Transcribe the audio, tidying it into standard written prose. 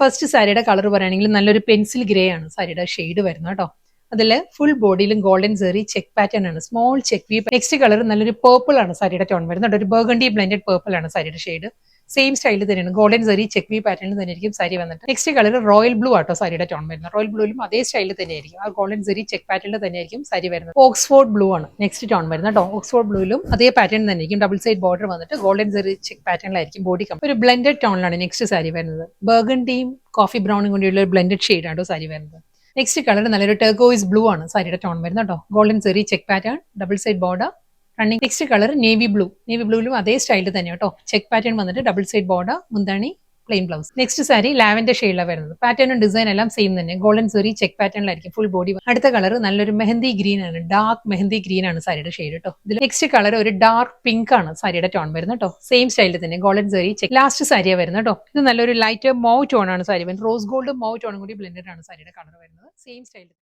First സാരിയുടെ colour പറയുകയാണെങ്കിൽ നല്ലൊരു പെൻസിൽ ഗ്രേ ആണ് സാരിയുടെ ഷെയ്ഡ് വരുന്നത് കേട്ടോ. അതിൽ ഫുൾ ബോഡിയിലും ഗോൾഡൻ സെറി ചെക്ക് പാറ്റേൺ ആണ്, സ്മോൾ ചെക്ക് വി. നെക്സ്റ്റ് കളർ നല്ലൊരു പേർപ്പിൾ ആണ് സാരിയുടെ ടോൺ വരുന്നത്, ഒരു ബർഗണ്ടി ബ്ലെൻഡഡ് പേർപ്പിൾ ആണ് സാരിയുടെ ഷെയ്ഡ്. സെയിം സ്റ്റൈലിൽ തന്നെയാണ്, ഗോൾഡൻ സെറി ചെക്ക് വി പാറ്റേണിൽ തന്നെ ആയിരിക്കും സാരി വന്നിട്ട്. നെക്സ്റ്റ് കളർ റോയൽ ബ്ലൂ ആട്ടോ സാരിയുടെ ടോൺ വരുന്നത്. റോയൽ ബ്ലൂയിലും അതേ സ്റ്റൈലിൽ തന്നെയായിരിക്കും, ആ ഗോൾഡൻ സെറി ചെക്ക് പാറ്റേണിൽ തന്നെയായിരിക്കും സാരി വരുന്നത്. ഓക്സ്ഫോർഡ് ബ്ലൂ ആണ് നെക്സ്റ്റ് ടോൺ വരുന്നത് കേട്ടോ. ഓക്സ്ഫോർഡ് ബ്ലൂയിലും അതേ പാറ്റേൺ തന്നെയായിരിക്കും, ഡബിൾ സൈഡ് ബോർഡർ വന്നിട്ട് ഗോൾഡൻ സെറി ചെക്ക് പാറ്റേണിലായിരിക്കും ബോഡി. ഒരു ബ്ലെൻഡഡ് ടോണിലാണ് നെക്സ്റ്റ് സാരി വരുന്നത്. ബർഗണ്ടിയും കോഫി ബ്രൗണും കൂടിയുള്ള ഒരു ബ്ലെൻഡഡ് ഷെയ്ഡ് ആട്ടോ സാരി വരുന്നത്. നെക്സ്റ്റ് കളർ നല്ലൊരു ടെർക്കോയിസ് ബ്ലൂ ആണ് സാരിയുടെ ടോൺ വരുന്നത് കേട്ടോ. Golden zari check pattern, double side border running. Next colour navy blue. Navy ബ്ലൂയിലും അതേ സ്റ്റൈലിൽ തന്നെ കേട്ടോ, ചെക്ക് പാറ്റേൺ വന്നിട്ട് ഡബിൾ സൈഡ് ബോർഡർ, മുന്താണി plain blouse. Next sari lavender ഷെയ്ഡിലാണ് വരുന്നത്. പാറ്റേണും ഡിസൈൻ എല്ലാം സെയിം തന്നെ, ഗോൾഡൻ സെറി ചെക്ക് പാറ്റേണിലായിരിക്കും ഫുൾ ബോഡി. അടുത്ത കളർ നല്ലൊരു മെഹന്തി ഗ്രീൻ ആണ്, ഡാർക്ക് മെഹന്തി ഗ്രീൻ ആണ് സാരിയുടെ ഷെയ്ഡ് കേട്ടോ. ഇതിൽ നെക്സ്റ്റ് കളർ ഒരു ഡാർക്ക് പിങ്ക് ആണ് സാരിയുടെ ടോൺ വരുന്നത് കേട്ടോ. സെയിം സ്റ്റൈലിൽ തന്നെ ഗോൾഡൻ സെറി ചെക്ക്. ലാസ്റ്റ് സാരിയാണ് വരുന്നത് കേട്ടോ. ഇത് നല്ലൊരു ലൈറ്റ് മൗ ടോൺ ആണ് സാരി വരുന്നത്. റോസ് ഗോൾഡ് മൗ ടോണും കൂടി ബ്ലെൻഡഡ് ആണ് സാരിയുടെ കളർ വരുന്നത്. സെയിം സ്റ്റൈലിൽ.